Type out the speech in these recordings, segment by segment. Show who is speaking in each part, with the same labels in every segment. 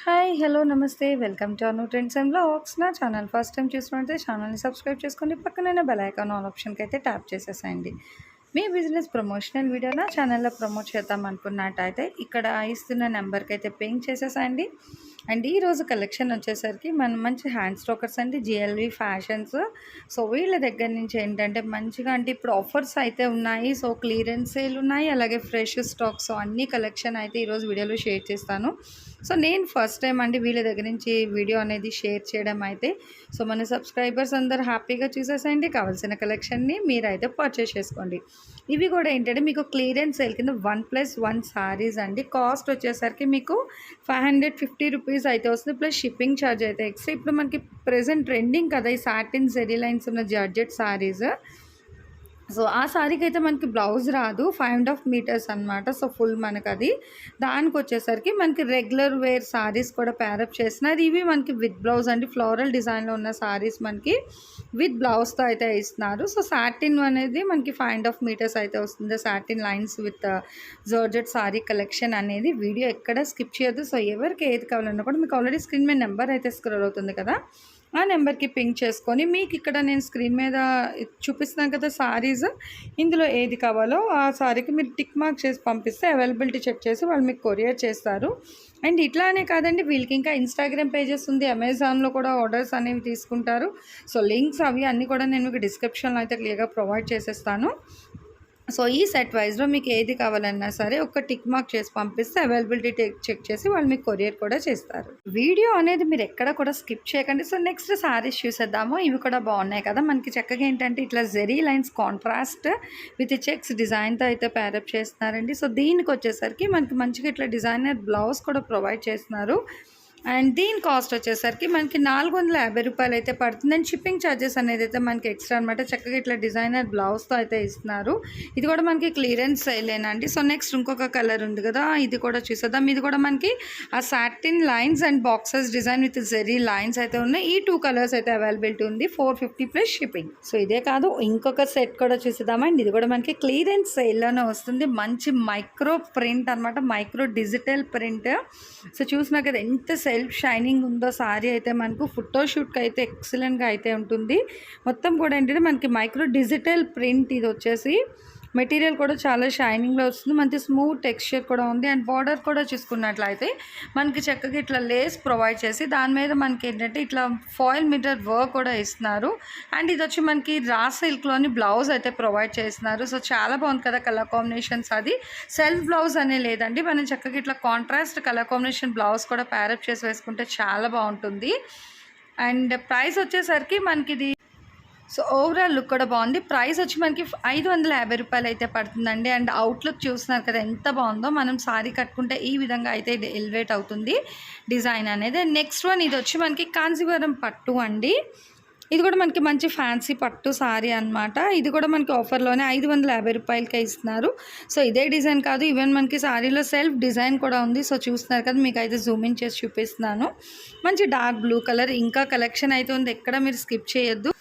Speaker 1: Hi hello నమస్తే welcome to Anu trends and vlogs. నా channel first time చూసుకుంటే ఛానల్ని సబ్స్క్రైబ్ చేసుకోండి. పక్కనైన బెల్ ఐకాన్ ఆల్ ఆప్షన్కి అయితే ట్యాప్ చేసేసేయండి. మీ బిజినెస్ ప్రమోషనల్ వీడియో నా ఛానల్లో ప్రమోట్ చేద్దాం అనుకున్నట్టయితే ఇక్కడ ఇస్తున్న నెంబర్కి అయితే పింక్ చేసేసేయండి. అండ్ ఈరోజు కలెక్షన్ వచ్చేసరికి మనం మంచి హ్యాండ్ స్టోకర్స్ అండి, జిఎల్వి ఫ్యాషన్స్. సో వీళ్ళ దగ్గర నుంచి ఏంటంటే మంచిగా అంటే ఇప్పుడు ఆఫర్స్ అయితే ఉన్నాయి. సో క్లియరెన్స్ సేల్ ఉన్నాయి, అలాగే ఫ్రెష్ స్టాక్స్ అన్ని కలెక్షన్ అయితే ఈరోజు వీడియోలో షేర్ చేస్తాను. సో నేను ఫస్ట్ టైం అండి వీళ్ళ దగ్గర నుంచి వీడియో అనేది షేర్ చేయడం అయితే. సో మన సబ్స్క్రైబర్స్ అందరూ హ్యాపీగా చూసేసేయండి. కావాల్సిన కలెక్షన్ని మీరైతే పర్చేస్ చేసుకోండి. ఇవి కూడా ఏంటంటే మీకు క్లియరెన్స్ సేల్ కింద 1+1 సారీస్ అండి. కాస్ట్ వచ్చేసరికి మీకు 550 రూపీస్ అయితే వస్తుంది, ప్లస్ షిప్పింగ్ ఛార్జ్ అయితే ఎక్స్ట్రా. ఇప్పుడు మనకి ప్రెజెంట్ ట్రెండింగ్ కదా ఈ సాటిన్ జెరీ లైన్స్ ఉన్న జార్జెట్ సారీస్. సో ఆ సారీకి అయితే మనకి బ్లౌజ్ రాదు, 5.5 మీటర్స్ అనమాట. సో ఫుల్ మనకు అది. దానికి వచ్చేసరికి మనకి రెగ్యులర్ వేర్ సారీస్ కూడా ప్యారప్ చేస్తున్నారు. ఇవి మనకి విత్ బ్లౌజ్ అండి, ఫ్లోరల్ డిజైన్లో ఉన్న సారీస్ మనకి విత్ బ్లౌజ్తో అయితే ఇస్తున్నారు. సో సాటిన్ అనేది మనకి 5.5 మీటర్స్ అయితే వస్తుంది. Satin lines with georgette sorry collection అనేది వీడియో ఎక్కడ స్కిప్ చేయొద్దు. సో ఎవరికి ఏది కావాలన్నా కూడా మీకు ఆల్రెడీ స్క్రీన్ మీద నెంబర్ అయితే స్క్రోల్ అవుతుంది కదా, ఆ నెంబర్కి పింక్ చేసుకొని మీకు ఇక్కడ నేను స్క్రీన్ మీద చూపిస్తున్నాను కదా సారీస్, ఇందులో ఏది కావాలో ఆ సారీకి మీరు టిక్ మార్క్ చేసి పంపిస్తే అవైలబిలిటీ చెక్ చేసి వాళ్ళు మీకు కొరియర్ చేస్తారు. అండ్ ఇట్లానే కాదండి, వీళ్ళకి ఇంకా ఇన్స్టాగ్రామ్ పేజెస్ ఉంది, అమెజాన్లో కూడా ఆర్డర్స్ అనేవి తీసుకుంటారు. సో లింక్స్ అవి అన్నీ కూడా నేను మీకు డిస్క్రిప్షన్లో అయితే క్లియర్గా ప్రొవైడ్ చేసేస్తాను. సో ఈ సెట్ వైజ్లో మీకు ఏది కావాలన్నా సరే ఒక టిక్ మార్క్ చేసి పంపిస్తే అవైలబిలిటీ చెక్ చేసి వాళ్ళు మీకు కొరియర్ కూడా చేస్తారు. వీడియో అనేది మీరు ఎక్కడ కూడా స్కిప్ చేయకండి. సో నెక్స్ట్ సారీస్ చూసేద్దాము. ఇవి కూడా బాగున్నాయి కదా మనకి. చక్కగా ఏంటంటే ఇట్లా zari lines contrast with checks డిజైన్తో అయితే ప్యారప్ చేస్తున్నారండి. సో దీనికి వచ్చేసరికి మనకి మంచిగా ఇట్లా డిజైనర్ బ్లౌజ్ కూడా ప్రొవైడ్ చేస్తున్నారు. అండ్ దీని కాస్ట్ వచ్చేసరికి మనకి 450 రూపాయలు అయితే పడుతుంది. అండ్ షిప్పింగ్ ఛార్జెస్ అనేది అయితే మనకి ఎక్స్ట్రా అనమాట. చక్కగా ఇట్లా డిజైనర్ బ్లౌజ్తో అయితే ఇస్తున్నారు. ఇది కూడా మనకి క్లియరెన్స్ సేలేనండి. సో నెక్స్ట్ ఇంకొక కలర్ ఉంది కదా, ఇది కూడా చూసేద్దాం. ఇది కూడా మనకి ఆ satin lines and boxes design with zari lines అయితే ఉన్నాయి. ఈ 2 కలర్స్ అయితే అవైలబిలిటీ ఉంది, 450 ప్లస్ షిప్పింగ్. సో ఇదే కాదు ఇంకొక సెట్ కూడా చూసేద్దామండి. ఇది కూడా మనకి క్లియరెన్స్ సేల్లోనే వస్తుంది. మంచి మైక్రో ప్రింట్ అనమాట, మైక్రో డిజిటల్ ప్రింట్. సో చూసినా కదా ఎంత సెల్ఫ్ షైనింగ్ ఉందో సారీ అయితే. మనకు ఫోటోషూట్కి అయితే ఎక్సలెంట్గా అయితే ఉంటుంది. మొత్తం కూడా ఏంటంటే మనకి మైక్రో డిజిటల్ ప్రింట్. ఇది వచ్చేసి మెటీరియల్ కూడా చాలా షైనింగ్లో వస్తుంది, మంచి స్మూత్ టెక్స్చర్ కూడా ఉంది. అండ్ బార్డర్ కూడా చూసుకున్నట్లయితే మనకి చక్కగా ఇట్లా లేస్ ప్రొవైడ్ చేసి దాని మీద మనకి ఏంటంటే ఇట్లా ఫాయిల్ మీటర్ వర్క్ కూడా ఇస్తున్నారు. అండ్ ఇది వచ్చి మనకి రా సిల్క్లోని బ్లౌజ్ అయితే ప్రొవైడ్ చేస్తున్నారు. సో చాలా బాగుంది కదా కలర్ కాంబినేషన్స్. అది సెల్ఫ్ బ్లౌజ్ అనే లేదండి, మనం చక్కగా ఇట్లా కాంట్రాస్ట్ కలర్ కాంబినేషన్ బ్లౌజ్ కూడా ప్యారప్ చేసి వేసుకుంటే చాలా బాగుంటుంది. అండ్ ప్రైస్ వచ్చేసరికి మనకి ఇది సో ఓవరాల్ లుక్ కూడా బాగుంది. ప్రైస్ వచ్చి మనకి 550 రూపాయలు అయితే పడుతుందండి. అండ్ అవుట్లుక్ చూస్తున్నారు కదా ఎంత బాగుందో. మనం సారీ కట్టుకుంటే ఈ విధంగా అయితే ఎలివేట్ అవుతుంది డిజైన్ అనేది. నెక్స్ట్ వన్ ఇది వచ్చి మనకి కాంజీవరం పట్టు అండి. ఇది కూడా మనకి మంచి ఫ్యాన్సీ పట్టు సారీ అనమాట. ఇది కూడా మనకి ఆఫర్లోనే 550 రూపాయలకే ఇస్తున్నారు. సో ఇదే డిజైన్ కాదు, ఈవెన్ మనకి సారీలో సెల్ఫ్ డిజైన్ కూడా ఉంది. సో చూస్తున్నారు కదా, మీకు అయితే జూమ్ ఇన్ చేసి చూపిస్తున్నాను. మంచి డార్క్ బ్లూ కలర్ ఇంకా కలెక్షన్ అయితే ఉంది, ఎక్కడ మీరు స్కిప్ చేయొద్దు.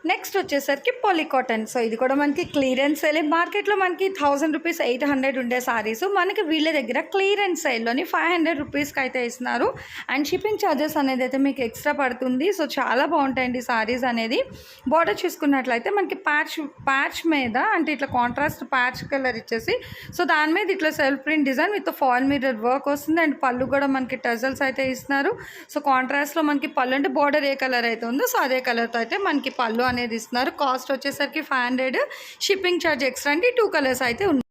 Speaker 1: నెక్స్ట్ వచ్చేసరికి పాలీ కాటన్. సో ఇది కూడా మనకి క్లియరెన్స్ సేల్. మార్కెట్లో మనకి 1000 రూపీస్ 800 ఉండే సారీస్ మనకి వీళ్ళ దగ్గర క్లియరెన్స్ సేల్లోని 500 రూపీస్కి అయితే ఇస్తున్నారు. అండ్ షిప్పింగ్ ఛార్జెస్ అనేది అయితే మీకు ఎక్స్ట్రా పడుతుంది. సో చాలా బాగుంటాయండి సారీస్ అనేది. బార్డర్ చూసుకున్నట్లయితే మనకి ప్యాచ్ మీద అంటే ఇట్లా కాంట్రాస్ట్ ప్యాచ్ కలర్ ఇచ్చేసి సో దాని మీద ఇట్లా self print design with foil mirror work వస్తుంది. అండ్ పళ్ళు కూడా మనకి టజల్స్ అయితే ఇస్తున్నారు. సో కాంట్రాస్ట్లో మనకి పళ్ళు అంటే బార్డర్ ఏ కలర్ అయితే ఉందో సో అదే కలర్తో అయితే మనకి పళ్ళు అనేది ఇస్తున్నారు. కాస్ట్ వచ్చేసరికి 500, షిప్పింగ్ ఛార్జ్ ఎక్స్ట్రా అండి. 2 కలర్స్ అయితే ఉన్నాయి.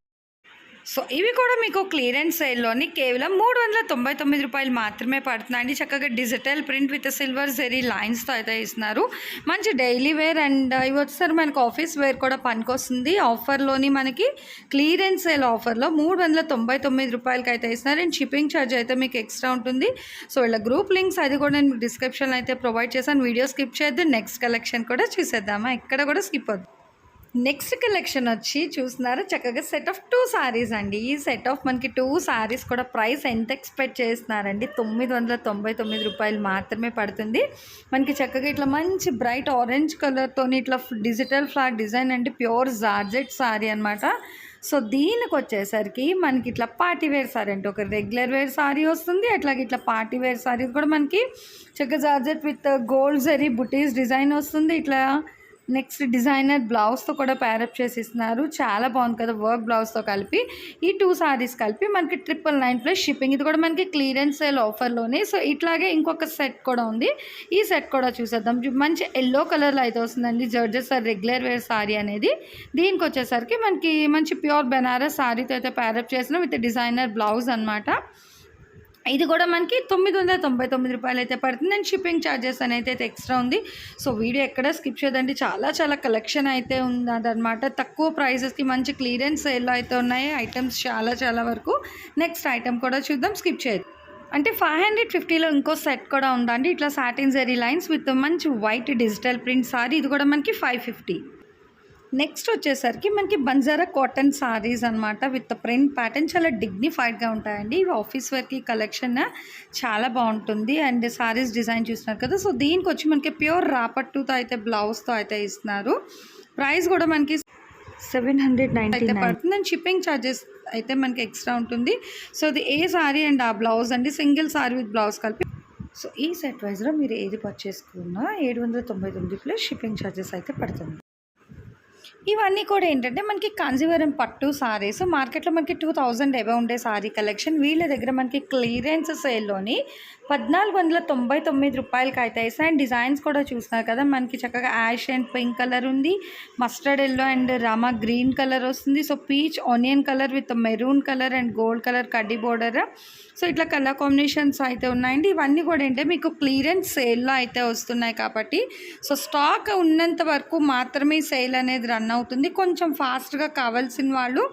Speaker 1: సో ఇవి కూడా మీకు క్లియరెన్స్ సేల్లోని కేవలం 399 రూపాయలు మాత్రమే పడుతుందండి. చక్కగా డిజిటల్ ప్రింట్ విత్ సిల్వర్ జెరీ లైన్స్తో అయితే ఇస్తున్నారు. మంచి డైలీ వేర్ అండ్ ఇవి వచ్చేసరి మనకు ఆఫీస్ వేర్ కూడా పనికొస్తుంది. ఆఫర్లోని మనకి క్లియరెన్స్ సేల్ ఆఫర్లో 399 రూపాయలకి అయితే ఇస్తున్నారు. అండ్ షిప్పింగ్ ఛార్జ్ అయితే మీకు ఎక్స్ట్రా ఉంటుంది. సో ఇలా గ్రూప్ లింక్స్ అది కూడా నేను మీకు డిస్క్రిప్షన్లో అయితే ప్రొవైడ్ చేశాను. వీడియో స్కిప్ చేయొద్దు. నెక్స్ట్ కలెక్షన్ కూడా చూసేద్దామా, ఎక్కడ కూడా స్కిప్ వద్దు. నెక్స్ట్ కలెక్షన్ వచ్చి చూస్తున్నారు చక్కగా సెట్ ఆఫ్ 2 సారీస్ అండి. ఈ సెట్ ఆఫ్ మనకి 2 సారీస్ కూడా ప్రైస్ ఎంత ఎక్స్పెక్ట్ చేస్తున్నారండి, 999 రూపాయలు మాత్రమే పడుతుంది. మనకి చక్కగా ఇట్లా మంచి బ్రైట్ ఆరెంజ్ కలర్తో ఇట్లా డిజిటల్ ఫ్లవర్ డిజైన్ అండి. ప్యూర్ జార్జెట్ సారీ అనమాట. సో దీనికి వచ్చేసరికి మనకి ఇట్లా పార్టీ వేర్ సారీ అంటే ఒక రెగ్యులర్ వేర్ సారీ వస్తుంది, అట్లాగే ఇట్లా పార్టీ వేర్ సారీ కూడా మనకి చెక్క georgette with gold zari buttis design వస్తుంది. ఇట్లా నెక్స్ట్ డిజైనర్ బ్లౌజ్తో కూడా ప్యారప్ చేసి ఇస్తున్నారు. చాలా బాగుంది కదా వర్క్ బ్లౌజ్తో కలిపి. ఈ 2 సారీస్ కలిపి మనకి 999 షిప్పింగ్. ఇది కూడా మనకి క్లియరెన్స్ సేల్ ఆఫర్లోనే. సో ఇట్లాగే ఇంకొక సెట్ కూడా ఉంది, ఈ సెట్ కూడా చూసేద్దాం. మంచి ఎల్లో కలర్లో అయితే వస్తుందండి జర్జెస్ రెగ్యులర్ వేర్ సారీ అనేది. దీనికి వచ్చేసరికి మనకి మంచి ప్యూర్ బెనారస్ సారీతో అయితే ప్యారప్ చేసిన విత్ డిజైనర్ బ్లౌజ్ అనమాట. ఇది కూడా మనకి 999 రూపాయలు అయితే పడుతుంది. అండ్ షిప్పింగ్ ఛార్జెస్ అనేది అయితే ఎక్స్ట్రా ఉంది. సో వీడియో ఎక్కడ స్కిప్ చేయదండి, చాలా కలెక్షన్ అయితే ఉందన్నమాట. తక్కువ ప్రైజెస్కి మంచి క్లియరెన్స్ సేల్లో అయితే ఉన్నాయి ఐటమ్స్ చాలా వరకు. నెక్స్ట్ ఐటమ్ కూడా చూద్దాం, స్కిప్ చేయదు. అంటే 550లో ఇంకో సెట్ కూడా ఉందండి. ఇట్లా సాటిన్ జెరీ లైన్స్ విత్ మంచి వైట్ డిజిటల్ ప్రింట్ సారీ. ఇది కూడా మనకి 550. నెక్స్ట్ వచ్చేసరికి మనకి బంజారా కాటన్ సారీస్ అనమాట విత్ ప్రింట్ ప్యాటర్న్. చాలా డిగ్నిఫైడ్గా ఉంటాయండి. ఇవి ఆఫీస్ వర్క్కి కలెక్షన్ చాలా బాగుంటుంది. అండ్ సారీస్ డిజైన్ చూస్తున్నారు కదా. సో దీనికి వచ్చి మనకి ప్యూర్ రాపట్టుతో అయితే బ్లౌజ్తో అయితే ఇస్తున్నారు. ప్రైస్ కూడా మనకి 790 అయితే పడుతుంది. అండ్ షిప్పింగ్ ఛార్జెస్ అయితే మనకి ఎక్స్ట్రా ఉంటుంది. సో ఇది ఏ సారీ అండ్ ఆ బ్లౌజ్ అండి, సింగిల్ సారీ విత్ బ్లౌజ్ కలిపి. సో ఈ సెట్ వైజ్లో మీరు ఏది పర్చేస్ చేసుకున్నా 799 ప్లస్ షిప్పింగ్ ఛార్జెస్ అయితే పడుతుంది. ఇవన్నీ కూడా ఏంటంటే మనకి కాంజీవరం పట్టు సారీస్. మార్కెట్లో మనకి 2000 అబవ్ ఉండే సారీ కలెక్షన్ వీళ్ళ దగ్గర మనకి క్లియరెన్స్ సేల్లోని 1499 రూపాయలకి అయితే ఇస్తాయి. అండ్ డిజైన్స్ కూడా చూస్తున్నారు కదా, మనకి చక్కగా యాష్ అండ్ పింక్ కలర్ ఉంది, మస్టర్డ్ ఎల్లో అండ్ రామా గ్రీన్ కలర్ వస్తుంది. So peach onion colour with maroon colour and gold colour కడ్డీ బోర్డర్. సో ఇట్లా కలర్ కాంబినేషన్స్ అయితే ఉన్నాయండి. ఇవన్నీ కూడా ఏంటంటే మీకు క్లియరెన్స్ సేల్లో అయితే వస్తున్నాయి కాబట్టి సో స్టాక్ ఉన్నంత వరకు మాత్రమే సేల్ అనేది రన్ అవుతుంది. కొంచెం ఫాస్ట్గా కావాల్సిన వాళ్ళు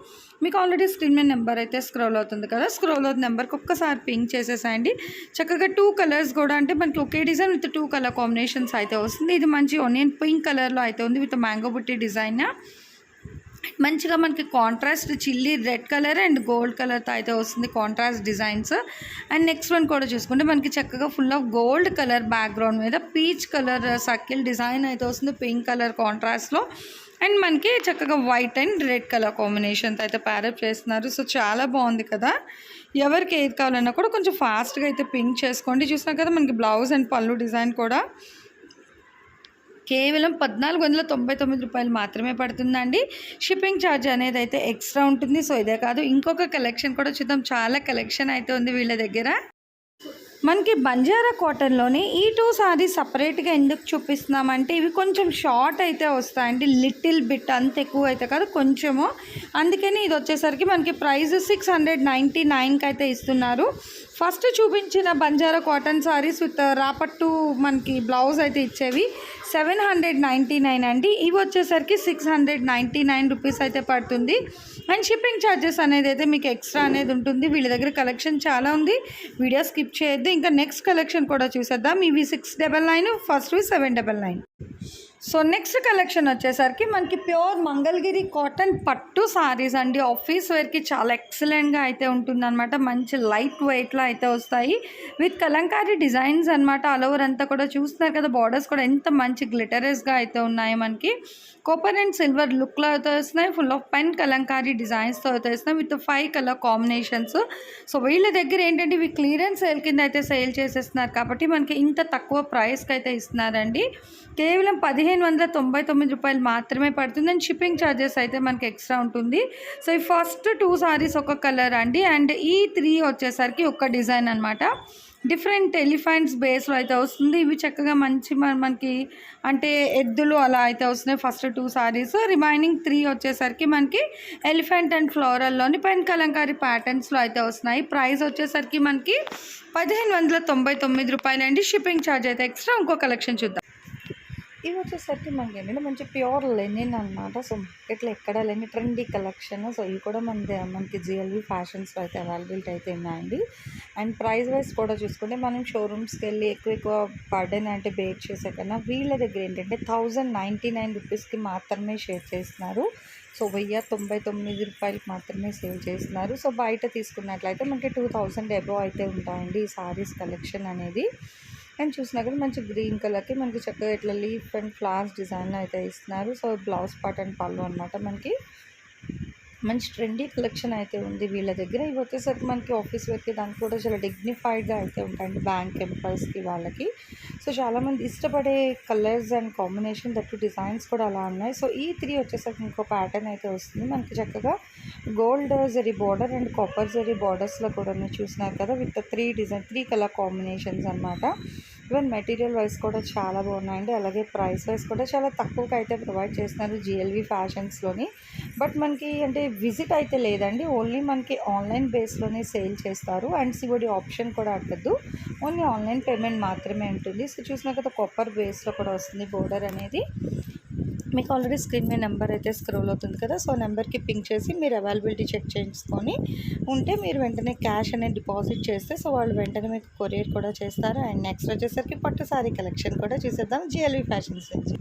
Speaker 1: మీకు ఆల్రెడీ స్క్రీన్ మీద నెంబర్ అయితే స్క్రోల్ అవుతుంది కదా, స్క్రోల్ అవుతున్న నెంబర్కి ఒక్కసారి పింక్ చేసేసేయండి. చక్కగా 2 కలర్స్ కూడా అంటే మనకి ఒకే డిజైన్ విత్ 2 కలర్ కాంబినేషన్స్ అయితే వస్తుంది. ఇది మంచి ఆనియన్ పింక్ కలర్లో అయితే ఉంది విత్ మ్యాంగో బుట్టి డిజైన్. మంచిగా మనకి contrast chilli red colour and gold కలర్తో అయితే వస్తుంది contrast designs. And next one కూడా చూసుకుంటే మనకి చక్కగా full of gold colour background మీద పీచ్ కలర్ సర్కిల్ డిజైన్ అయితే వస్తుంది పింక్ కలర్ కాంట్రాస్ట్లో. అండ్ మనకి చక్కగా వైట్ అండ్ రెడ్ కలర్ కాంబినేషన్తో అయితే ప్యారప్ చేస్తున్నారు. సో చాలా బాగుంది కదా. ఎవరికి ఏది కావాలన్నా కూడా కొంచెం ఫాస్ట్గా అయితే పింక్ చేసుకోండి. చూసినా కదా మనకి బ్లౌజ్ అండ్ పళ్ళు డిజైన్ కూడా కేవలం 1499 రూపాయలు మాత్రమే పడుతుందండి. షిప్పింగ్ ఛార్జ్ అనేది అయితే ఎక్స్ట్రా ఉంటుంది. సో ఇదే కాదు ఇంకొక కలెక్షన్ కూడా చూద్దాం. చాలా కలెక్షన్ అయితే ఉంది వీళ్ళ దగ్గర. మనకి బంజారా కాటన్లోనే ఈ 2 సారీస్ సపరేట్గా ఎందుకు చూపిస్తున్నామంటే ఇవి కొంచెం షార్ట్ అయితే వస్తాయండి, లిటిల్ బిట్, అంత ఎక్కువ అయితే కాదు కొంచెము. అందుకని ఇది వచ్చేసరికి మనకి ప్రైస్ 699కి అయితే ఇస్తున్నారు. ఫస్ట్ చూపించిన బంజారా కాటన్ సారీస్ విత్ రాపట్టు మనకి బ్లౌజ్ అయితే ఇచ్చేవి 799 అండి. ఇవి వచ్చేసరికి 699 రూపీస్ అయితే పడుతుంది. అండ్ షిప్పింగ్ ఛార్జెస్ అనేది అయితే మీకు ఎక్స్ట్రా అనేది ఉంటుంది. వీళ్ళ దగ్గర కలెక్షన్ చాలా ఉంది, వీడియో స్కిప్ చేయొద్దు. ఇంకా నెక్స్ట్ కలెక్షన్ కూడా చూసేద్దాం. ఇవి 699, ఫస్ట్వి 799. సో నెక్స్ట్ కలెక్షన్ వచ్చేసరికి మనకి ప్యూర్ మంగళగిరి కాటన్ పట్టు సారీస్ అండి. ఆఫీస్ వేర్కి చాలా ఎక్సలెంట్గా అయితే ఉంటుందన్నమాట. మంచి లైట్ వెయిట్లో అయితే వస్తాయి విత్ కలంకారీ డిజైన్స్ అనమాట. ఆల్ ఓవర్ అంతా కూడా చూస్తున్నారు కదా, బార్డర్స్ కూడా ఎంత మంచి గ్లిటరస్గా అయితే ఉన్నాయి. మనకి కాపర్ అండ్ సిల్వర్ లుక్లో అయితే వస్తున్నాయి. ఫుల్ ఆఫ్ పెన్ కలంకారీ డిజైన్స్తో అయితే వస్తున్నాయి విత్ 5 కలర్ కాంబినేషన్స్. సో వీళ్ళ దగ్గర ఏంటంటే ఇవి క్లియరెన్స్ సేల్ కింద అయితే సేల్ చేసేస్తున్నారు కాబట్టి మనకి ఇంత తక్కువ ప్రైస్కి అయితే ఇస్తున్నారండి. కేవలం 1599 రూపాయలు మాత్రమే పడుతుంది. అండ్ షిప్పింగ్ ఛార్జెస్ అయితే మనకి ఎక్స్ట్రా ఉంటుంది. సో ఈ ఫస్ట్ 2 సారీస్ ఒక కలర్ అండి. అండ్ ఈ 3 వచ్చేసరికి ఒక డిజైన్ అనమాట. డిఫరెంట్ ఎలిఫెంట్స్ బేస్లో అయితే వస్తుంది. ఇవి చక్కగా మంచి మనకి అంటే ఎద్దులు అలా అయితే వస్తున్నాయి ఫస్ట్ 2 సారీస్. రిమైనింగ్ 3 వచ్చేసరికి మనకి ఎలిఫెంట్ అండ్ ఫ్లోరల్లోని పెన్ కలంకారీ ప్యాటర్న్స్లో అయితే వస్తున్నాయి. ప్రైస్ వచ్చేసరికి మనకి 1599 రూపాయలు అండి. షిప్పింగ్ ఛార్జ్ అయితే ఎక్స్ట్రా. ఇంకో కలెక్షన్ చూద్దాం. ఇవి వచ్చేసరికి మనకి ఏంటంటే మంచి ప్యూర్ లెనిన్ అనమాట. సో మార్కెట్లో ఎక్కడ లేని ట్రెండీ కలెక్షన్. సో ఇవి కూడా మనకి జిఎల్వి ఫ్యాషన్స్లో అయితే అవైలబిలిటీ అయితే ఉన్నాయండి. అండ్ ప్రైస్ వైజ్ కూడా చూసుకుంటే మనం షోరూమ్స్కి వెళ్ళి ఎక్కువ బర్డెన్ అంటే బేర్ చేసే కన్నా వీళ్ళ దగ్గర ఏంటంటే 1099 రూపీస్కి మాత్రమే షేర్ చేస్తున్నారు. సో 1099 రూపాయలకి మాత్రమే సేల్ చేస్తున్నారు. సో బయట తీసుకున్నట్లయితే మనకి 2000 అబవ్ అయితే ఉంటాయండి ఈ సారీస్ కలెక్షన్ అనేది. అండ్ చూసినా కదా మంచి గ్రీన్ కలర్కి మనకి చక్కగా ఇట్లా లీఫ్ అండ్ ఫ్లవర్స్ డిజైన్ అయితే ఇస్తున్నారు. సో బ్లౌజ్ పార్ట్ అండ్ పళ్ళు అనమాట. మనకి మంచి ట్రెండీ కలెక్షన్ అయితే ఉంది వీళ్ళ దగ్గర. ఇవి వచ్చేసరికి మనకి ఆఫీస్ వేర్‌కి దానికి కూడా చాలా డిగ్నిఫైడ్‌గా అయితే ఉంటాయండి. బ్యాంక్ ఎంప్లాయీస్‌కి వాళ్ళకి. సో, చాలామంది ఇష్టపడే colours and combination that designs కూడా అలా ఉన్నాయి. సో, ఈ 3 వచ్చేసరికి ఇంకో ప్యాటర్న్ అయితే వస్తుంది. మనకి చక్కగా గోల్డ్ జరీ బార్డర్ అండ్ కాపర్ జరీ బార్డర్స్‌లో కూడా మీరు చూసినారు కదా! విత్ 3 కలర్ కాంబినేషన్స్ అనమాట. ఈవెన్ మెటీరియల్ వైస్ కూడా చాలా బాగున్నాయండి. అలాగే ప్రైస్ వైస్ కూడా చాలా తక్కువకి అయితే ప్రొవైడ్ చేస్తున్నారు జిఎల్వి ఫ్యాషన్స్‌లోని. బట్ మనకి అంటే విజిట్ అయితే లేదండి. ఓన్లీ మనకి ఆన్లైన్ బేస్‌లోనే సేల్ చేస్తారు. అండ్ సిఓడి ఆప్షన్ కూడా ఉండదు. ఓన్లీ ఆన్లైన్ పేమెంట్ మాత్రమే ఉంటుంది. సో, చూసినా కదా కాపర్ బేస్‌లో కూడా వస్తుంది బోర్డర్ అనేది. మీకు ఆల్రెడీ స్క్రీన్ మీద నెంబర్ అయితే స్క్రోల్ అవుతుంది కదా! సో, నెంబర్‌కి పింక్ చేసి మీరు అవైలబిలిటీ చెక్ చేసుకొని ఉంటే మీరు వెంటనే క్యాష్ అనేది డిపాజిట్ చేస్తే సో, వాళ్ళు వెంటనే మీకు కొరియర్ కూడా చేస్తారు. అండ్ నెక్స్ట్ వచ్చేసరికి పట్టు సారీ కలెక్షన్ కూడా చూసేద్దాం జిఎల్వి ఫ్యాషన్స్ నుంచి.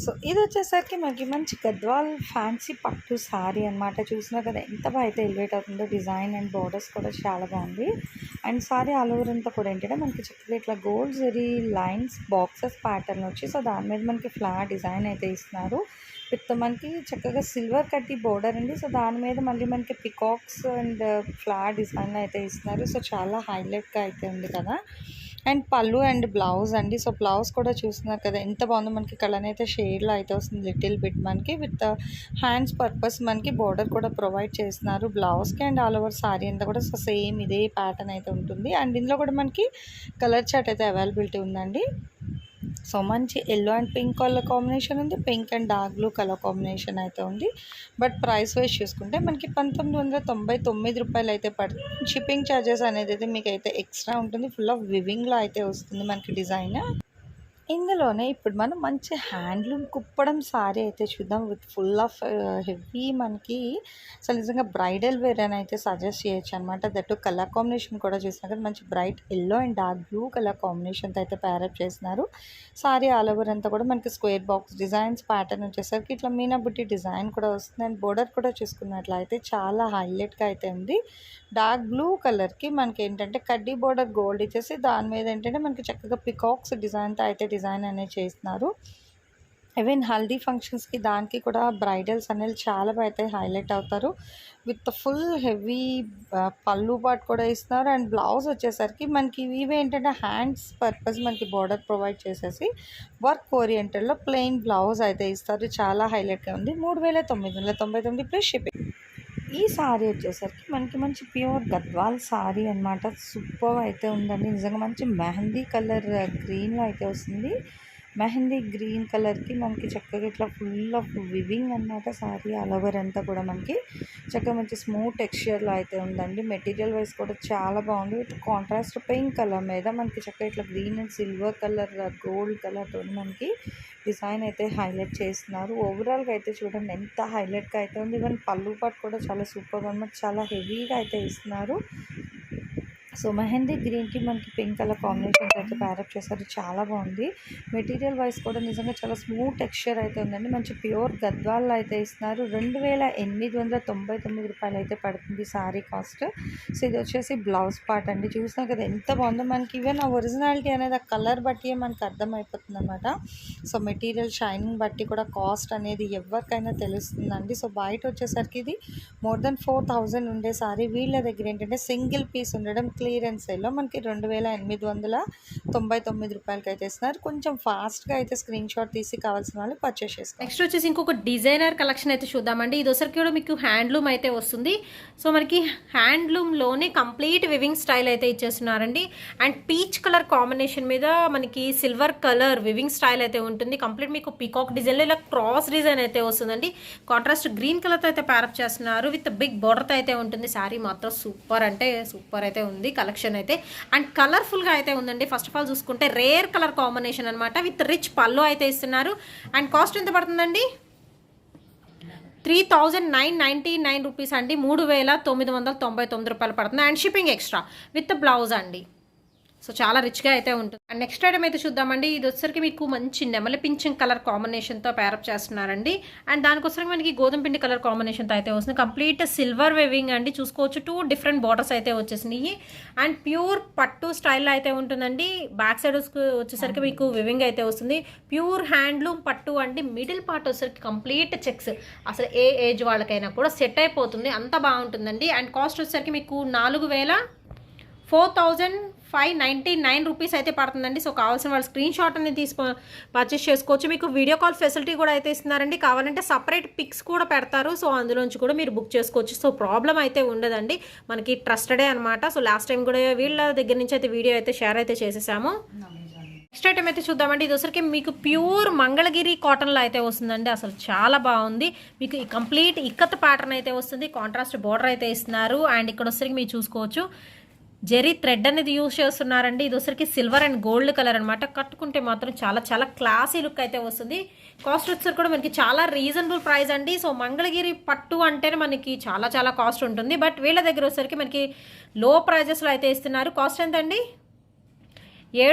Speaker 1: సో, ఇదొచ్చేసరికి మనకి మంచి గద్వాల్ ఫ్యాన్సీ పట్టు సారీ అనమాట. చూసినా కదా ఎంత బాగా అయితే ఎలివేట్ అవుతుందో. డిజైన్ అండ్ బార్డర్స్ కూడా చాలా బాగుంది. అండ్ సారీ ఆల్ ఓవర్ అంతా కూడా ఏంటంటే మనకి చక్కగా ఇట్లా gold zari lines boxes pattern వచ్చి సో, దాని మీద మనకి ఫ్లవర్ డిజైన్ అయితే ఇస్తున్నారు. విత్ మనకి చక్కగా సిల్వర్ కట్టి బోర్డర్ అండి. సో, దాని మీద మళ్ళీ మనకి పికాక్స్ అండ్ ఫ్లవర్ డిజైన్ అయితే ఇస్తున్నారు. సో, చాలా హైలైట్‌గా అయితే ఉంది కదా! అండ్ పళ్ళు అండ్ బ్లౌజ్ అండి. సో, బ్లౌజ్ కూడా చూస్తున్నారు కదా ఎంత బాగుందో. మనకి కలర్ అయితే షేడ్‌లో అయితే వస్తుంది లిటిల్ బిట్ మనకి విత్ హ్యాండ్స్ పర్పస్ మనకి బోర్డర్ కూడా ప్రొవైడ్ చేస్తున్నారు బ్లౌజ్‌కి. అండ్ ఆల్ ఓవర్ సారీ అంతా కూడా సో, సేమ్ ఇదే ప్యాటర్న్ అయితే ఉంటుంది. అండ్ ఇందులో కూడా మనకి కలర్ చార్ట్ అయితే అవైలబిలిటీ ఉందండి. సో, మంచి yellow and pink colour combination ఉంది. Pink and dark blue colour combination అయితే ఉంది. బట్ ప్రైస్ వైజ్ చూసుకుంటే మనకి రూ. 1999 అయితే పడుతుంది. షిప్పింగ్ ఛార్జెస్ అనేది అయితే మీకైతే ఎక్స్ట్రా ఉంటుంది. ఫుల్ ఆఫ్ వివింగ్‌లో అయితే వస్తుంది మనకి డిజైన్. ఇందులోనే ఇప్పుడు మనం మంచి హ్యాండ్లూమ్ కుప్పడం సారీ అయితే చూద్దాం. విత్ ఫుల్ ఆఫ్ హెవీ మనకి అసలు నిజంగా బ్రైడల్ వేర్ అని అయితే సజెస్ట్ చేయొచ్చు అనమాట. దట్టు కలర్ కాంబినేషన్ కూడా చూసినా కదా మంచి bright yellow and dark blue colour కాంబినేషన్తో అయితే ప్యారప్ చేస్తున్నారు. సారీ ఆల్ ఓవర్ అంతా కూడా మనకి స్క్వేర్ బాక్స్ డిజైన్స్ ప్యాటర్న్ వచ్చేసరికి ఇట్లా మీనా బుట్టి డిజైన్ కూడా వస్తుంది. అండ్ బోర్డర్ కూడా చూసుకున్నట్లయితే చాలా హైలైట్గా అయితే ఉంది. డార్క్ బ్లూ కలర్‌కి మనకి ఏంటంటే కడ్డీ బోర్డర్ గోల్డ్ ఇచ్చేసి దాని మీద ఏంటంటే మనకి చక్కగా పికాక్స్ డిజైన్‌తో అయితే డిజైన్ అనేది చేస్తున్నారు. ఈవెన్ హల్దీ ఫంక్షన్స్‌కి దానికి కూడా బ్రైడల్స్ అనేది చాలా బాగా అయితే హైలైట్ అవుతారు. విత్ ఫుల్ హెవీ పళ్ళు పాటు కూడా ఇస్తున్నారు. అండ్ బ్లౌజ్ వచ్చేసరికి మనకి ఇవి ఏంటంటే హ్యాండ్స్ పర్పస్ మనకి బోర్డర్ ప్రొవైడ్ చేసేసి వర్క్ ఓరియంటెడ్‌లో ప్లెయిన్ బ్లౌజ్ అయితే ఇస్తారు. చాలా హైలైట్‌గా ఉంది. 3999 ప్లస్ షిప్పింగ్. ఈ సారీ వచ్చేసరికి మనకి మంచి ప్యూర్ గద్వాల్ సారీ అనమాట. సూపర్ అయితే ఉందండి. నిజంగా మంచి మెహందీ కలర్ గ్రీన్‌లో అయితే వస్తుంది. మెహందీ గ్రీన్ కలర్‌కి మనకి చక్కగా ఇట్లా ఫుల్ ఆఫ్ వివింగ్ అనమాట. సారీ ఆల్ ఓవర్ అంతా కూడా మనకి చక్కగా మంచి స్మూత్ టెక్స్చర్‌లో అయితే ఉందండి. మెటీరియల్ వైస్ కూడా చాలా బాగుంది. విత్ కాంట్రాస్ట్ పింక్ కలర్ మీద మనకి చక్కగా ఇట్లా green and silver colour gold కలర్‌తో మనకి డిజైన్ అయితే హైలైట్ చేస్తున్నారు. ఓవరాల్‌గా అయితే చూడండి ఎంత హైలైట్‌గా అయితే ఉంది. ఈవెన్ పళ్ళు పాటు కూడా చాలా సూపర్‌గా అనమాట. చాలా హెవీగా అయితే ఇస్తున్నారు. సో, మెహందీ గ్రీన్‌కి మనకి పింక్ కలర్ కాంబినేషన్స్ అయితే ప్యారప్ చేశారు. చాలా బాగుంది. మెటీరియల్ వైస్ కూడా నిజంగా చాలా స్మూత్ టెక్స్చర్ అయితే ఉందండి. మంచి ప్యూర్ గద్వాల్లో అయితే ఇస్తున్నారు. రూ. 2899 అయితే పడుతుంది సారీ కాస్ట్. సో, ఇది వచ్చేసి బ్లౌజ్ పార్ట్ అండి. చూసినా కదా ఎంత బాగుందో. మనకి ఈవెన్ ఆ ఒరిజినాలిటీ అనేది ఆ కలర్ బట్టియే మనకు అర్థమైపోతుంది అనమాట. సో, మెటీరియల్ షైనింగ్ బట్టి కూడా కాస్ట్ అనేది ఎవరికైనా తెలుస్తుందండి. సో, బయట వచ్చేసరికి ఇది మోర్ దెన్ 4000 ఉండే సారీ వీళ్ళ దగ్గర ఏంటంటే సింగిల్ పీస్ ఉండడం క్లియరెన్స్ సేల్లో మనకి రూ. 2899 అయితే ఇస్తున్నారు. కొంచెం ఫాస్ట్‌గా అయితే స్క్రీన్ షాట్ తీసి కావాల్సిన వాళ్ళు పర్చేస్ చేసుకోవాలి.
Speaker 2: నెక్స్ట్ వచ్చేసి ఇంకొక డిజైనర్ కలెక్షన్ అయితే చూద్దామండి. ఇది వచ్చరికి కూడా మీకు హ్యాండ్లూమ్ అయితే వస్తుంది. సో మనకి హ్యాండ్లూమ్లోనే కంప్లీట్ వివింగ్ స్టైల్ అయితే ఇచ్చేస్తున్నారండి. అండ్ పీచ్ కలర్ కాంబినేషన్ మీద మనకి సిల్వర్ కలర్ వివింగ్ స్టైల్ అయితే ఉంటుంది. కంప్లీట్ మీకు పీకాక్ డిజైన్లో ఇలా క్రాస్ డిజైన్ అయితే వస్తుందండి. కాంట్రాస్ట్ గ్రీన్ కలర్తో అయితే ప్యారప్ చేస్తున్నారు. విత్ బిగ్ బోర్డర్తో అయితే ఉంటుంది. శారీ మాత్రం సూపర్ అంటే సూపర్ అయితే ఉంది కలెక్షన్ అయితే. అండ్ కలర్ఫుల్గా అయితే ఉందండి. ఫస్ట్ ఆఫ్ ఆల్ చూసుకుంటే రేర్ కలర్ కాంబినేషన్ అనమాట. విత్ రిచ్ పళ్ళు అయితే ఇస్తున్నారు. అండ్ కాస్ట్ ఎంత పడుతుందండి? 3999 రూపీస్ అండి. 3999 పడుతుంది. And shipping extra with blouse అండి. సో చాలా రిచ్గా అయితే ఉంటుంది. అండ్ నెక్స్ట్ ఐటమ్ అయితే చూద్దామండి. ఇది వచ్చరికి మీకు మంచి నెమలి పింఛన్ కలర్ కాంబినేషన్తో ప్యారప్ చేస్తున్నారండి. అండ్ దానికోసం మనకి గోధుమ పిండి కలర్ కాంబినేషన్తో అయితే వస్తుంది. కంప్లీట్ సిల్వర్ వేవింగ్ అండి, చూసుకోవచ్చు 2 డిఫరెంట్ బార్డర్స్ అయితే వచ్చేసినాయి. అండ్ ప్యూర్ పట్టు స్టైల్లో అయితే ఉంటుందండి. బ్యాక్ సైడ్ వచ్చేసరికి మీకు వివింగ్ అయితే వస్తుంది. ప్యూర్ హ్యాండ్లూమ్ పట్టు అండి. మిడిల్ పార్ట్ వచ్చేసరికి కంప్లీట్ చెక్స్, అసలు ఏ ఏజ్ వాళ్ళకైనా కూడా సెట్ అయిపోతుంది, అంత బాగుంటుందండి. అండ్ కాస్ట్ వచ్చేసరికి మీకు 4,599 రూపీస్ అయితే పడుతుందండి. సో కావాల్సిన వాళ్ళు స్క్రీన్ షాట్ అనేది పర్చేస్ చేసుకోవచ్చు. మీకు వీడియో కాల్ ఫెసిలిటీ కూడా అయితే ఇస్తున్నారండి. కావాలంటే సపరేట్ పిక్స్ కూడా పెడతారు. సో అందులోంచి కూడా మీరు బుక్ చేసుకోవచ్చు. సో ప్రాబ్లం అయితే ఉండదండి, మనకి ట్రస్టెడే అనమాట. సో లాస్ట్ టైం కూడా వీళ్ళ దగ్గర నుంచి అయితే వీడియో అయితే షేర్ అయితే చేసేసాము. నెక్స్ట్ ఐటమ్ అయితే చూద్దామండి. ఇది వచ్చరికి మీకు ప్యూర్ మంగళగిరి కాటన్లో అయితే వస్తుందండి. అసలు చాలా బాగుంది. మీకు ఈ కంప్లీట్ ఇక్కత్ ప్యాటర్న్ అయితే వస్తుంది. కాంట్రాస్ట్ బోర్డర్ అయితే ఇస్తున్నారు. అండ్ ఇక్కడ వచ్చరికి మీరు చూసుకోవచ్చు జెరీ థ్రెడ్ అనేది యూజ్ చేస్తున్నారండి. ఇది వచ్చరికి సిల్వర్ అండ్ గోల్డ్ కలర్ అనమాట. కట్టుకుంటే మాత్రం చాలా చాలా క్లాసీ లుక్ అయితే వస్తుంది. కాస్ట్ వచ్చేసరికి కూడా మనకి చాలా రీజనబుల్ ప్రైస్ అండి. సో మంగళగిరి పట్టు అంటేనే మనకి చాలా చాలా కాస్ట్ ఉంటుంది. బట్ వీళ్ళ దగ్గర వచ్చేసరికి మనకి లో ప్రైజెస్లో అయితే ఇస్తున్నారు. కాస్ట్ ఎంత అండి?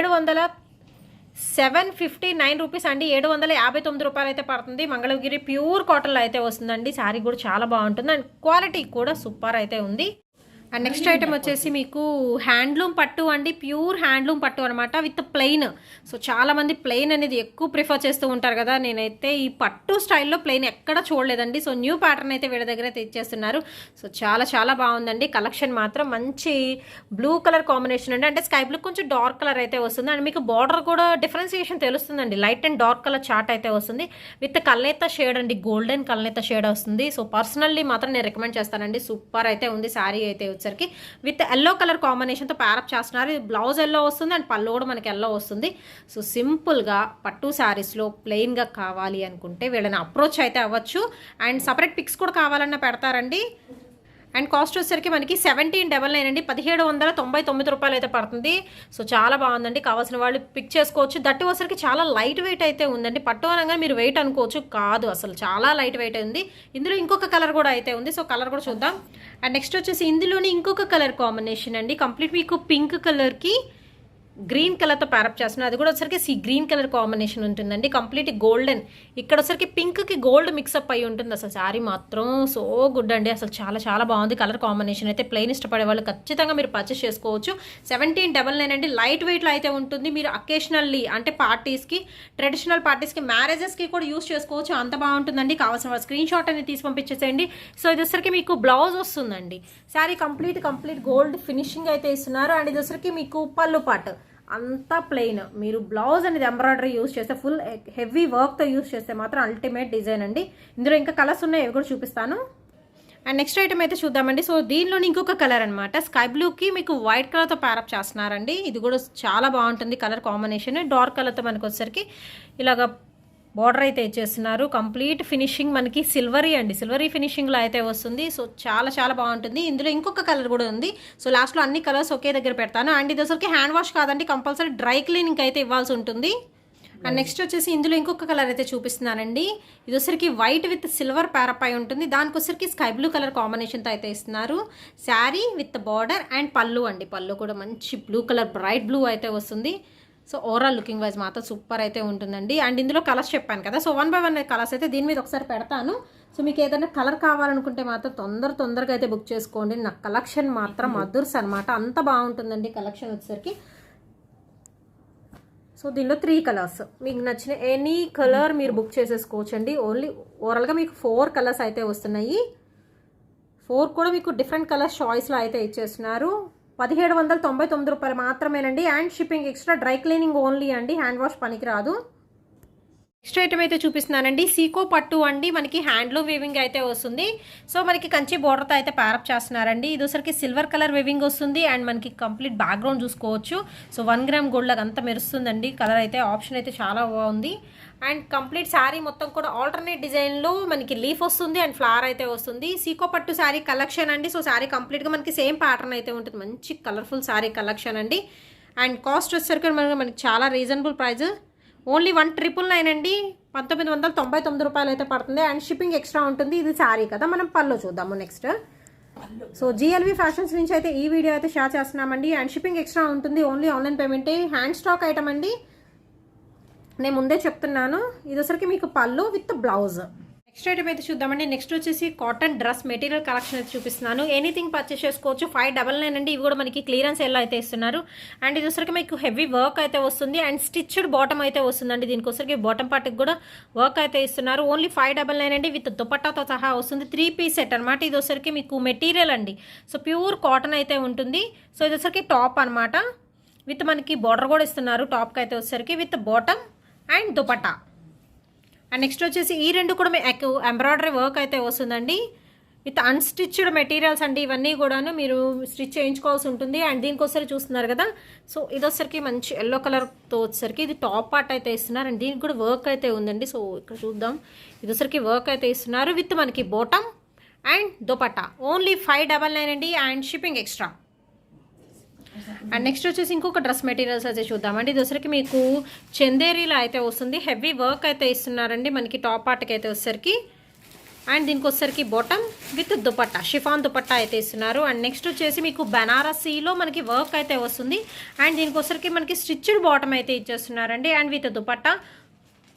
Speaker 2: 759 రూపీస్ అండి. 759 రూపాయలు అయితే పడుతుంది. మంగళగిరి ప్యూర్ కాటన్లో అయితే వస్తుందండి. శారీ కూడా చాలా బాగుంటుంది అండ్ క్వాలిటీ కూడా సూపర్ అయితే ఉంది. అండ్ నెక్స్ట్ ఐటమ్ వచ్చేసి మీకు హ్యాండ్లూమ్ పట్టు అండి. ప్యూర్ హ్యాండ్లూమ్ పట్టు అనమాట విత్ ప్లెయిన్. సో చాలామంది ప్లెయిన్ అనేది ఎక్కువ ప్రిఫర్ చేస్తూ ఉంటారు కదా. నేనైతే ఈ పట్టు స్టైల్లో ప్లెయిన్ ఎక్కడ చూడలేదండి. సో న్యూ ప్యాటర్న్ అయితే వీళ్ళ దగ్గర అయితే ఇచ్చేస్తున్నారు. సో చాలా చాలా బాగుందండి. కలెక్షన్ మాత్రం మంచి బ్లూ కలర్ కాంబినేషన్ అండి. అంటే స్కై బ్లూ కొంచెం డార్క్ కలర్ అయితే వస్తుంది. అండ్ మీకు బార్డర్ కూడా డిఫరెన్సియేషన్ తెలుస్తుందండి. Light and dark colour chart అయితే వస్తుంది విత్ కల్నేత షేడ్ అండి. గోల్డెన్ కల్నేత షేడ్ వస్తుంది. సో పర్సనల్లీ మాత్రం నేను రికమెండ్ చేస్తానండి. సూపర్ అయితే ఉంది. శారీ అయితే వచ్చరికి విత్ ఎల్లో కలర్ కాంబినేషన్తో ప్యారప్ చేస్తున్నారు. బ్లౌజ్ ఎల్లో వస్తుంది అండ్ పళ్ళు కూడా మనకి ఎల్లో వస్తుంది. సో సింపుల్గా పట్టు శారీస్లో ప్లెయిన్గా కావాలి అనుకుంటే వీళ్ళని అప్రోచ్ అయితే అవ్వచ్చు. అండ్ సపరేట్ పిక్స్ కూడా కావాలన్నా పెడతారండి. అండ్ కాస్ట్ వచ్చేసరికి మనకి 1799 అండి. 1799 రూపాయలు అయితే పడుతుంది. సో చాలా బాగుందండి. కావాల్సిన వాళ్ళు పిక్ చేసుకోవచ్చు. దట్టు వచ్చేసరికి చాలా లైట్ వెయిట్ అయితే ఉందండి. పట్టు అనగా మీరు వెయిట్ అనుకోవచ్చు, కాదు అసలు చాలా లైట్ వెయిట్ ఉంది. ఇందులో ఇంకొక కలర్ కూడా అయితే ఉంది. సో కలర్ కూడా చూద్దాం. అండ్ నెక్స్ట్ వచ్చేసి ఇందులోని ఇంకొక కలర్ కాంబినేషన్ అండి. కంప్లీట్ మీకు పింక్ కలర్కి గ్రీన్ కలర్తో ప్యారప్ చేస్తున్నారు. అది కూడా వచ్చరికి గ్రీన్ కలర్ కాంబినేషన్ ఉంటుందండి. కంప్లీట్ గోల్డెన్, ఇక్కడ వచ్చరికి పింక్కి గోల్డ్ మిక్సప్ అయి ఉంటుంది. అసలు శారీ మాత్రం సో గుడ్ అండి. అసలు చాలా చాలా బాగుంది కలర్ కాంబినేషన్ అయితే. ప్లెయిన్ ఇష్టపడే వాళ్ళు ఖచ్చితంగా మీరు పర్చేస్ చేసుకోవచ్చు. 1799 అండి. లైట్ వెయిట్లో అయితే ఉంటుంది. మీరు అకేషనల్లీ అంటే పార్టీస్కి, ట్రెడిషనల్ పార్టీస్కి, మ్యారేజెస్కి కూడా యూస్ చేసుకోవచ్చు. అంత బాగుంటుందండి. కావాల్సిన వాళ్ళు స్క్రీన్ షాట్ అనేది తీసి పంపించేసేయండి. సో ఇది వచ్చరికి మీకు బ్లౌజ్ వస్తుందండి. శారీ కంప్లీట్ గోల్డ్ ఫినిషింగ్ అయితే ఇస్తున్నారు. అండ్ ఇది వచ్చరికి మీకు పళ్ళు పాటు అంతా ప్లెయిన్. మీరు బ్లౌజ్ అనేది ఎంబ్రాయిడరీ యూస్ చేస్తే, ఫుల్ హెవీ వర్క్తో యూస్ చేస్తే మాత్రం అల్టిమేట్ డిజైన్ అండి. ఇందులో ఇంకా కలర్స్ ఉన్నాయి, అవి కూడా చూపిస్తాను. అండ్ నెక్స్ట్ ఐటమ్ అయితే చూద్దామండి. సో దీనిలోని ఇంకొక కలర్ అనమాట. స్కై బ్లూకి మీకు వైట్ కలర్తో ప్యారప్ చేస్తున్నారండి. ఇది కూడా చాలా బాగుంటుంది కలర్ కాంబినేషన్. డార్క్ కలర్తో మనకు వచ్చేసరికి ఇలాగ బార్డర్ అయితే ఇచ్చేస్తున్నారు. కంప్లీట్ ఫినిషింగ్ మనకి సిల్వరీ అండి. సిల్వరీ ఫినిషింగ్లో అయితే వస్తుంది. సో చాలా చాలా బాగుంటుంది. ఇందులో ఇంకొక కలర్ కూడా ఉంది. సో లాస్ట్లో అన్ని కలర్స్ ఒకే దగ్గర పెడతాను. అండ్ ఇది వచ్చరికి హ్యాండ్ వాష్ కాదండి, కంపల్సరీ డ్రై క్లీనింగ్ అయితే ఇవ్వాల్సి ఉంటుంది. అండ్ నెక్స్ట్ వచ్చేసి ఇందులో ఇంకొక కలర్ అయితే చూపిస్తున్నానండి. ఇది వచ్చరికి వైట్ విత్ సిల్వర్ ప్యారప్ అయి ఉంటుంది. దానికి వచ్చరికి స్కై బ్లూ కలర్ కాంబినేషన్తో అయితే ఇస్తున్నారు. శారీ విత్ బార్డర్ అండ్ పళ్ళు అండి. పళ్ళు కూడా మంచి బ్లూ కలర్, బ్రైట్ బ్లూ అయితే వస్తుంది. సో ఓవరాల్ లుకింగ్ వైజ్ మాత్రం సూపర్ అయితే ఉంటుందండి. అండ్ ఇందులో కలర్స్ చెప్పాను కదా. సో 1 by 1 కలర్స్ అయితే దీని మీద ఒకసారి పెడతాను. సో మీకు ఏదైనా కలర్ కావాలనుకుంటే మాత్రం తొందరగా అయితే బుక్ చేసుకోండి. నా కలెక్షన్ మాత్రం అదుర్స్ అనమాట. అంత బాగుంటుందండి కలెక్షన్ వచ్చేసరికి. సో దీనిలో 3 కలర్స్, మీకు నచ్చిన ఎనీ కలర్ మీరు బుక్ చేసేసుకోవచ్చండి. ఓన్లీ ఓవరాల్గా మీకు 4 కలర్స్ అయితే వస్తున్నాయి. 4 కూడా మీకు డిఫరెంట్ కలర్ చాయిస్లో అయితే ఇచ్చేస్తున్నారు. 1799 రూపాయలు మాత్రమేనండి. And shipping extra, dry cleaning only అండి, హ్యాండ్ వాష్ పనికి రాదు. నెక్స్ట్ ఐటమ్ అయితే చూపిస్తున్నానండి. సీకో పట్టు అండి. మనకి హ్యాండ్లూమ్ వీవింగ్ అయితే వస్తుంది. సో మనకి కంచి బోర్డర్తో అయితే ప్యారప్ చేస్తున్నారండి. ఇది వచ్చరికి సిల్వర్ కలర్ వీవింగ్ వస్తుంది. అండ్ మనకి కంప్లీట్ బ్యాక్గ్రౌండ్ చూసుకోవచ్చు. సో 1 గ్రామ్ గోల్డ్ లాగా అంతా మెరుస్తుందండి. కలర్ అయితే ఆప్షన్ అయితే చాలా బాగుంది. అండ్ కంప్లీట్ శారీ మొత్తం కూడా ఆల్టర్నేట్ డిజైన్లో మనకి లీఫ్ వస్తుంది అండ్ ఫ్లవర్ అయితే వస్తుంది. సీకో పట్టు శారీ కలెక్షన్ అండి. సో శారీ కంప్లీట్గా మనకి సేమ్ ప్యాటర్న్ అయితే ఉంటుంది. మంచి కలర్ఫుల్ శారీ కలెక్షన్ అండి. అండ్ కాస్ట్ వచ్చేసరికి మనకి చాలా రీజనబుల్ ప్రైస్, ఓన్లీ 1999 అండి. 1999 రూపాయలు అయితే పడుతుంది. అండ్ షిప్పింగ్ ఎక్స్ట్రా ఉంటుంది. ఇది శారీ కదా. మనం పళ్ళు చూద్దాము నెక్స్ట్. సో జిఎల్వి ఫ్యాషన్స్ నుంచి అయితే ఈ వీడియో అయితే షేర్ చేస్తున్నామండి. అండ్ షిప్పింగ్ ఎక్స్ట్రా ఉంటుంది, ఓన్లీ ఆన్లైన్ పేమెంటే. హ్యాండ్ స్టాక్ ఐటమ్ అండి, నేను ముందే చెప్తున్నాను. ఇది వచ్చరికి మీకు పళ్ళు విత్ బ్లౌజ్. నెక్స్ట్ ఐటమ్ అయితే చూద్దామండి. నెక్స్ట్ వచ్చేసి కాటన్ డ్రెస్ మెటీరియల్ కలెక్షన్ అయితే చూపిస్తున్నాను. ఎనీథింగ్ పర్చేస్ చేసుకోవచ్చు. 599 అండి. ఇవి కూడా మనకి క్లియరెన్స్ ఎలా అయితే ఇస్తున్నారు. అండ్ ఇది వచ్చరికి మీకు హెవీ వర్క్ అయితే వస్తుంది అండ్ స్టిచ్డ్ బాటమ్ అయితే వస్తుందండి. దీనికి వచ్చరికి బాటమ్ పార్ట్కి కూడా వర్క్ అయితే ఇస్తున్నారు. ఓన్లీ 599 అండి, విత్ దుపట్టాతో సహా వస్తుంది. 3 పీస్ సెట్ అనమాట. ఇది వచ్చరికి మీకు మెటీరియల్ అండి, సో ప్యూర్ కాటన్ అయితే ఉంటుంది. సో ఇది వచ్చరికి టాప్ అనమాట, విత్ మనకి బార్డర్ కూడా ఇస్తున్నారు. టాప్కి అయితే వచ్చరికి with bottom and dupatta. And next వచ్చేసి ఈ రెండు కూడా మీకు ఎంబ్రాయిడరీ వర్క్ అయితే వస్తుందండి, విత్ అన్స్టిచ్డ్ మెటీరియల్స్ అండి. ఇవన్నీ కూడాను మీరు స్టిచ్ చేయించుకోవాల్సి ఉంటుంది. అండ్ దీనికి వచ్చరికి చూస్తున్నారు కదా, సో ఇది వచ్చరికి మంచి ఎల్లో కలర్తో వచ్చరికి ఇది టాప్ పార్ట్ అయితే ఇస్తున్నారు. అండ్ దీనికి కూడా వర్క్ అయితే ఉందండి. సో ఇక్కడ చూద్దాం, ఇది వచ్చరికి వర్క్ అయితే ఇస్తున్నారు విత్ మనకి బాటమ్ అండ్ దుపట్టా. ఓన్లీ 599 అండి, and shipping extra. And next వచ్చేసి ఇంకొక డ్రెస్ మెటీరియల్స్ అయితే చూద్దామండి. ఇది వచ్చరికి మీకు చందేరీలో అయితే వస్తుంది. హెవీ వర్క్ అయితే ఇస్తున్నారండి మనకి టాప్ పార్ట్కి అయితే వచ్చరికి. అండ్ దీనికి వచ్చరికి bottom with dupatta, chiffon dupatta అయితే ఇస్తున్నారు. అండ్ నెక్స్ట్ వచ్చేసి మీకు బనారసీలో మనకి వర్క్ అయితే వస్తుంది. అండ్ దీనికి వచ్చరికి మనకి స్టిచ్డ్ బాటమ్ అయితే ఇచ్చేస్తున్నారండి, and with dupatta.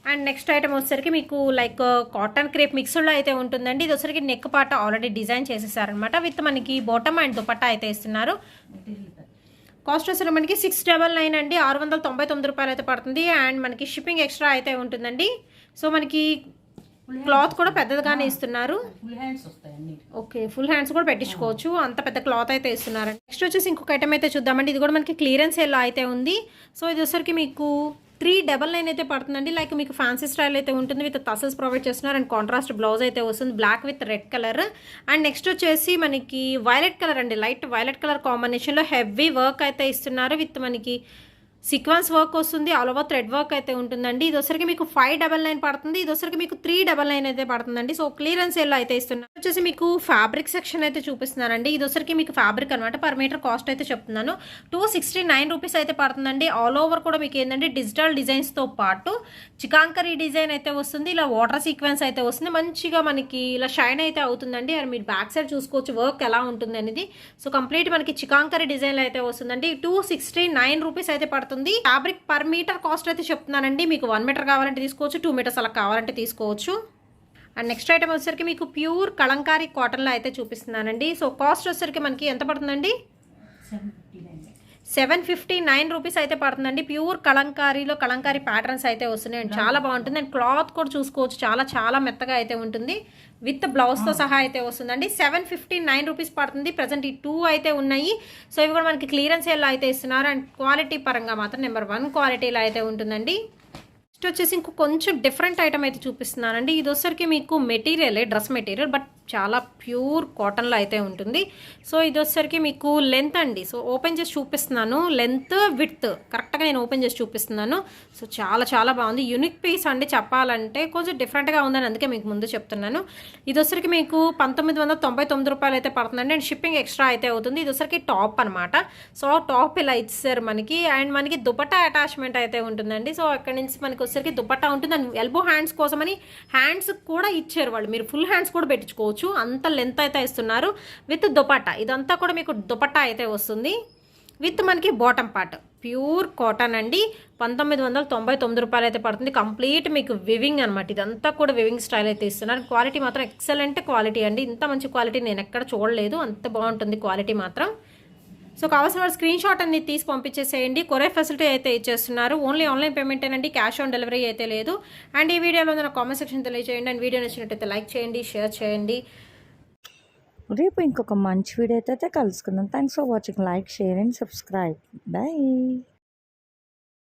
Speaker 2: And next item వచ్చేసరికి మీకు లైక్ కాటన్ క్రేప్ మిక్స్డ్లో అయితే ఉంటుందండి. ఇది వచ్చరికి నెక్ పార్ట్ ఆల్రెడీ డిజైన్ చేసేసారనమాట, విత్ మనకి బాటమ్ అండ్ దుపట్టా అయితే ఇస్తున్నారు. కాస్ట్ వచ్చేసి మనకి 699 అండి, 699 రూపాయలు అయితే పడుతుంది. అండ్ మనకి షిప్పింగ్ ఎక్స్ట్రా అయితే ఉంటుందండి. సో మనకి క్లాత్ కూడా పెద్దదిగానే ఇస్తున్నారు. ఓకే, ఫుల్ హ్యాండ్స్ కూడా పెట్టించుకోవచ్చు, అంత పెద్ద క్లాత్ అయితే ఇస్తున్నారు. నెక్స్ట్ వచ్చేసి ఇంకొక ఐటమ్ అయితే చూద్దామండి. ఇది కూడా మనకి క్లియరెన్స్ ఎలా అయితే ఉంది. సో ఇది వచ్చరికి మీకు 399 అయితే పడుతుందండి. లైక్ మీకు ఫ్యాన్సీ స్టైల్ అయితే ఉంటుంది, విత్ టసల్స్ ప్రొవైడ్ చేస్తున్నారు. అండ్ కాంట్రాస్ట్ బ్లౌజ్ అయితే వస్తుంది, black with red colour. And next వచ్చేసి మనకి వైలెట్ కలర్ అండి, లైట్ వైలెట్ కలర్ కాంబినేషన్లో హెవీ వర్క్ అయితే ఇస్తున్నారు, విత్ మనకి సీక్వెన్స్ వర్క్ వస్తుంది, ఆల్ ఓవర్ థ్రెడ్ వర్క్ అయితే ఉంటుందండి. ఇది వచ్చరికి మీకు 599 పడుతుంది, ఇది వచ్చరికి మీకు 399 అయితే పడుతుందండి. సో క్లియరెన్స్ ఎలా అయితే ఇస్తున్నారు. వచ్చేసి మీకు ఫ్యాబ్రిక్ సెక్షన్ అయితే చూపిస్తున్నానండి. ఇది వచ్చరికి మీకు ఫ్యాబ్రిక్ అనమాట, పర్ మీటర్ కాస్ట్ అయితే చెప్తున్నాను 269 రూపీస్ అయితే పడుతుందండి. ఆల్ ఓవర్ కూడా మీకు ఏంటంటే డిజిటల్ డిజైన్స్తో పాటు చికాంకరీ డిజైన్ అయితే వస్తుంది, ఇలా వాటర్ సీక్వెన్స్ అయితే వస్తుంది, మంచిగా మనకి ఇలా షైన్ అయితే అవుతుందండి. అండ్ మీరు బ్యాక్ సైడ్ చూసుకోవచ్చు వర్క్ ఎలా ఉంటుంది అనేది. సో కంప్లీట్ మనకి చికాంకరీ డిజైన్ అయితే వస్తుందండి. 269 రూపీస్ అయితే పడుతుంది. ఫ్యాబ్రిక్ పర్ మీటర్ కాస్ట్ అయితే చెప్తున్నానండి. మీకు 1 మీటర్ కావాలంటే తీసుకోవచ్చు, 2 మీటర్స్ అలా కావాలంటే తీసుకోవచ్చు. అండ్ నెక్స్ట్ ఐటమ్ వచ్చేసరికి మీకు ప్యూర్ కలంకారీ కాటన్లో అయితే చూపిస్తున్నానండి. సో కాస్ట్ వచ్చేసరికి మనకి ఎంత పడుతుందండి, 759 రూపీస్ అయితే పడుతుందండి. ప్యూర్ కలంకారీలో కలంకారీ ప్యాటర్న్స్ అయితే వస్తున్నాయి, అండ్ చాలా బాగుంటుంది. అండ్ క్లాత్ కూడా చూసుకోవచ్చు, చాలా చాలా మెత్తగా అయితే ఉంటుంది, విత్ బ్లౌజ్తో సహా అయితే వస్తుందండి. 759 రూపీస్ పడుతుంది. ప్రజెంట్ ఈ 2 అయితే ఉన్నాయి. సో ఇవి కూడా మనకి క్లియరెన్స్ ఎలా అయితే ఇస్తున్నారు. అండ్ క్వాలిటీ పరంగా మాత్రం నెంబర్ 1 క్వాలిటీలో అయితే ఉంటుందండి. నెక్స్ట్ వచ్చేసి ఇంకో కొంచెం డిఫరెంట్ ఐటమ్ అయితే చూపిస్తున్నానండి. ఇది వచ్చరికి మీకు మెటీరియల్ డ్రెస్ మెటీరియల్, బట్ చాలా ప్యూర్ కాటన్లో అయితే ఉంటుంది. సో ఇది వచ్చరికి మీకు లెంత్ అండి, సో ఓపెన్ చేసి చూపిస్తున్నాను, లెంత్ విడ్త్ కరెక్ట్గా నేను ఓపెన్ చేసి చూపిస్తున్నాను. సో చాలా చాలా బాగుంది, యూనిక్ పీస్ అండి, చెప్పాలంటే కొంచెం డిఫరెంట్గా ఉందని అందుకే మీకు ముందు చెప్తున్నాను. ఇది వచ్చరికి మీకు 1999 రూపాయలు అయితే పడుతుందండి. అండ్ షిప్పింగ్ ఎక్స్ట్రా అయితే అవుతుంది. ఇది వచ్చరికి టాప్ అనమాట. సో టాప్ ఇలా ఇచ్చారు మనకి, అండ్ మనకి దుపట్టా అటాచ్మెంట్ అయితే ఉంటుందండి. సో అక్కడి నుంచి మనకి వచ్చరికి దుపట్టా ఉంటుంది. అండ్ ఎల్బో హ్యాండ్స్ కోసమని హ్యాండ్స్ కూడా ఇచ్చారు వాళ్ళు, మీరు ఫుల్ హ్యాండ్స్ కూడా పెట్టించుకోవచ్చు, అంత లెంత్ అయితే ఇస్తున్నారు విత్ దుపట్టా. ఇదంతా కూడా మీకు దుపట్టా అయితే వస్తుంది, విత్ మనకి బాటమ్ పార్ట్. ప్యూర్ కాటన్ అండి, 1999 రూపాయలు అయితే పడుతుంది. కంప్లీట్ మీకు వివింగ్ అనమాట, ఇదంతా కూడా వివింగ్ స్టైల్ అయితే ఇస్తున్నారు. క్వాలిటీ మాత్రం ఎక్సలెంట్ క్వాలిటీ అండి, ఇంత మంచి క్వాలిటీ నేను ఎక్కడ చూడలేదు, అంత బాగుంటుంది క్వాలిటీ మాత్రం. సో కావాల్సిన వాళ్ళు స్క్రీన్ షాట్ అన్ని తీసి పంపించేసేయండి. కొరియర్ ఫెసిలిటీ అయితే ఇచ్చేస్తున్నారు, ఓన్లీ ఆన్లైన్ పేమెంటేనండి, క్యాష్ ఆన్ డెలివరీ అయితే లేదు. అండ్ ఈ వీడియోలో నా కామెంట్ సెక్షన్ తెలియజేయండి. అండ్ వీడియో నచ్చినట్టయితే లైక్ చేయండి, షేర్ చేయండి.
Speaker 1: రేపు ఇంకొక మంచి వీడియో అయితే కలుసుకుందాం. Thanks for watching. Like, share and subscribe. Bye.